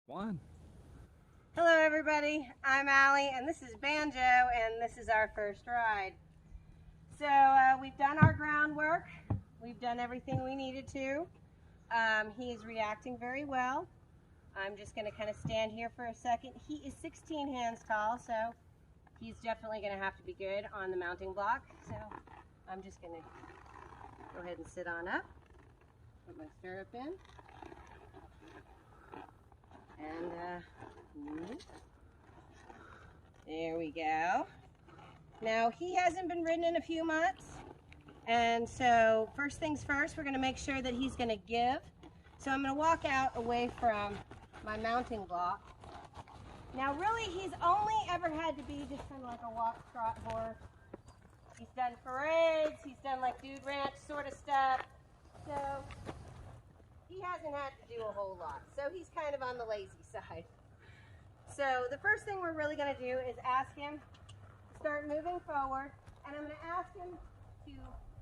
One. Hello everybody, I'm Allie and this is Banjo and this is our first ride. So we've done our groundwork, we've done everything we needed to. He is reacting very well. I'm just going to kind of stand here for a second. He is 16 hands tall, so he's definitely going to have to be good on the mounting block. So I'm just going to go ahead and sit on up, put my stirrup in. And there we go. Now he hasn't been ridden in a few months, and so first things first, we're going to make sure that he's going to give. So I'm going to walk out away from my mounting block. Now really he's only ever had to be just kind of like a walk trot horse. He's done parades, he's done like dude ranch sort of stuff, so he hasn't had to do a whole lot. So he's kind of on the lazy side. So the first thing we're really going to do is ask him to start moving forward, and I'm going to ask him to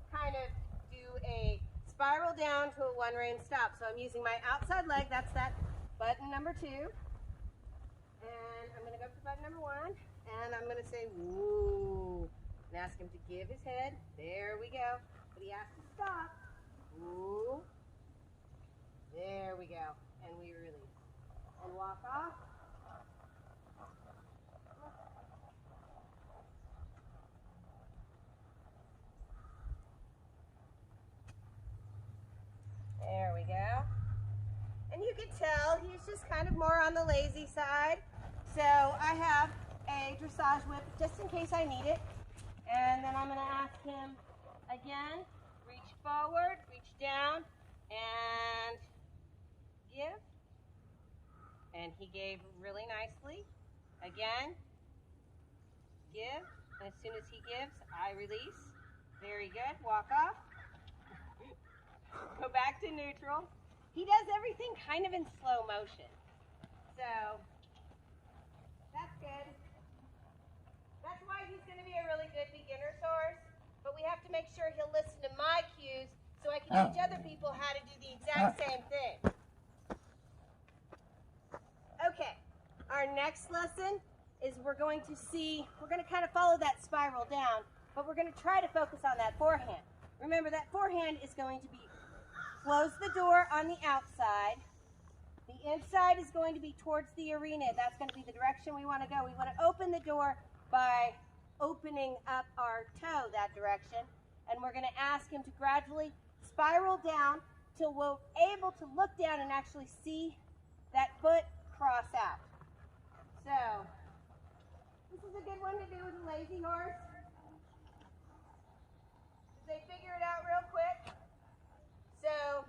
kind of do a spiral down to a one rein stop. So I'm using my outside leg, that's that button number 2, and I'm going to go up to button number 1, and I'm going to say woo, and ask him to give his head. There we go. But he has to stop. Woo. There we go. And we release. And walk off. There we go. And you can tell he's just kind of more on the lazy side. So I have a dressage whip just in case I need it. And then I'm going to ask him again, reach forward, reach down, and give. And he gave really nicely. Again, give. And as soon as he gives, I release. Very good. Walk off. Go back to neutral. He does everything kind of in slow motion. So that's good. That's why he's going to be a really good beginner's horse. But we have to make sure he'll listen to my cues so I can teach other people how to do the exact same thing. Okay, our next lesson is we're going to kind of follow that spiral down, but we're going to try to focus on that forehand. Remember, that forehand is going to be close the door on the outside. The inside is going to be towards the arena. That's going to be the direction we want to go. We want to open the door by opening up our toe that direction, and we're going to ask him to gradually spiral down till we're able to look down and actually see that foot cross out. So this is a good one to do with a lazy horse. They figure it out real quick. So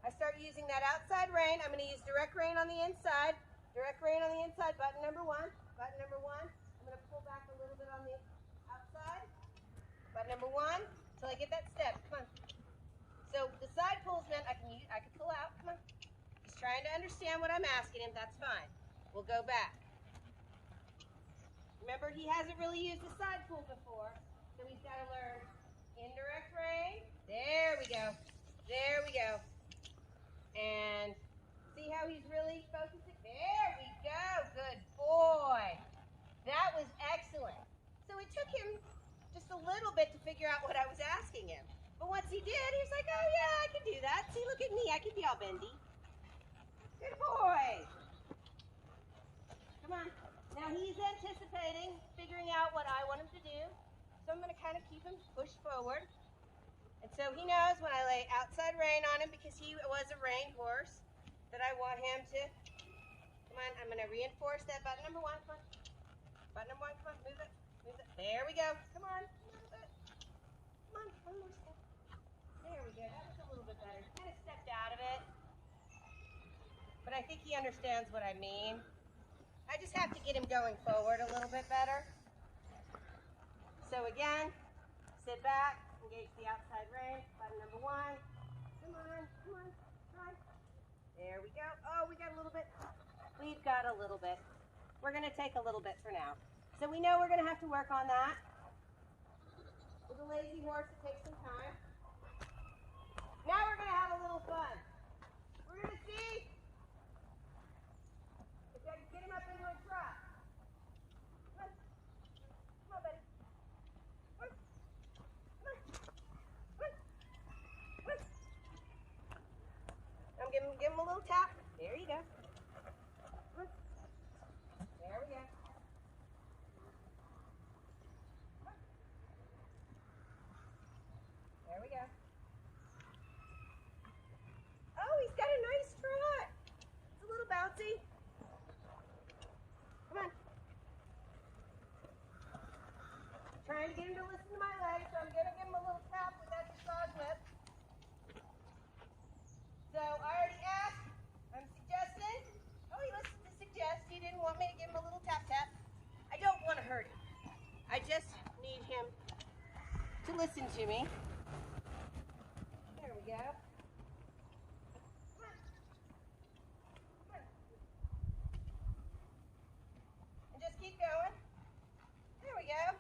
I start using that outside rein. I'm going to use direct rein on the inside. Direct rein on the inside, button number 1. Button number 1. I'm going to pull back a little bit on the outside. Button number 1 until I get that step. Come on. So the side pulls meant I can pull out. Come on. He's trying to understand what I'm asking him. That's fine. We'll go back. Remember, he hasn't really used a side pull before, so he's got to learn indirect rein. There we go. There we go. And see how he's really focusing? There we go. Good boy. That was excellent. So it took him just a little bit to figure out what I was asking him. But once he did, he was like, oh yeah, I can do that. See, look at me. I can be all bendy. Good boy. Come on. Now he's anticipating figuring out what I want him to do. So I'm going to kind of keep him pushed forward. And so he knows when I lay outside rein on him, because he was a reined horse, that I want him to, come on, I'm going to reinforce that button number 1. Come on. Button number 1, come on, move it. Move it. There we go. Come on. Move it. Come on, one more step. There we go. That was a little bit better. He kind of stepped out of it. But I think he understands what I mean. I just have to get him going forward a little bit better. So again, sit back, engage the outside rein, button number 1. Come on, come on, come on. There we go. Oh, we got a little bit. We've got a little bit. We're going to take a little bit for now. So we know we're going to have to work on that. With a lazy horse, it takes some time. Now we're going to have a little fun. We're going to see little tap. There you go. There we go. There we go. Oh, he's got a nice trot. It's a little bouncy. Come on. Trying to get him to listen to my legs, so I'm going to give him a little tap with that dressage whip. So I already asked, I'm suggesting. Oh, he listened to suggest. He didn't want me to give him a little tap tap. I don't want to hurt him. I just need him to listen to me. There we go. Come on. Come on. And just keep going. There we go.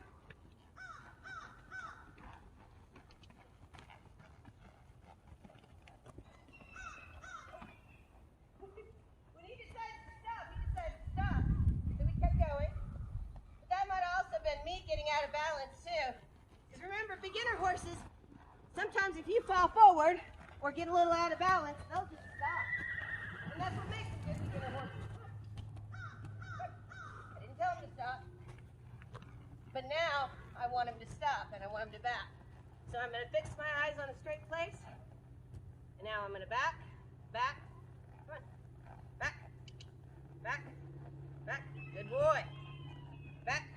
When he decided to stop, he decided to stop. So we kept going. But that might also have been me getting out of balance too. Because remember, beginner horses, sometimes if you fall forward or get a little out of balance, they'll just stop. And that's what makes them good beginner horses. I didn't tell him to stop. But now I want him to stop and I want him to back. So I'm going to fix my eyes on a straight place. And now I'm going to back, back, come on, back, back, back. Good boy. Back,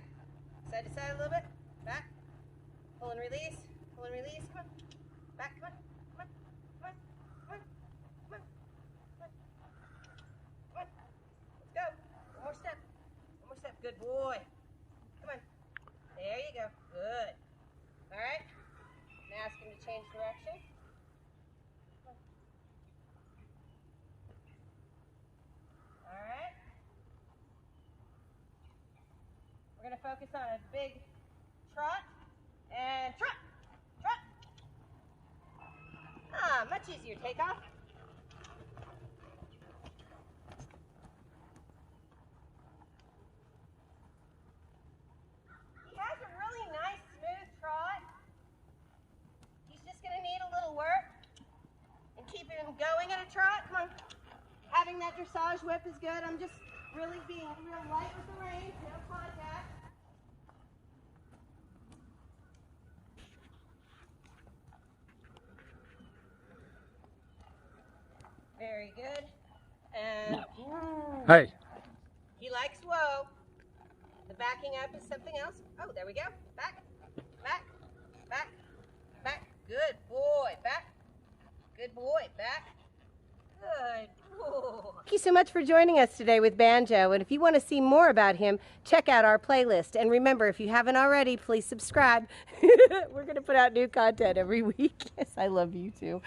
side to side a little bit, back, pull and release, come on, back, come on, come on, come on, come on, come on, come on, come on. Let's go. One more step, good boy. Come on. There you go. Good. All right. Now ask him to change direction. All right. We're going to focus on a big trot and trot, trot. Ah, much easier takeoff. He has a really nice smooth trot. He's just going to need a little work and keep him going at a trot. Come on. Having that dressage whip is good. I'm just really being real light with the reins, no contact. Very good. And Hey. he likes whoa. The backing up is something else. Oh, there we go. Back, back, back, back. Good boy. Back. Good boy. Back. Good boy. Thank you so much for joining us today with Banjo. And if you want to see more about him, check out our playlist. And remember, if you haven't already, please subscribe. We're going to put out new content every week. Yes, I love you too.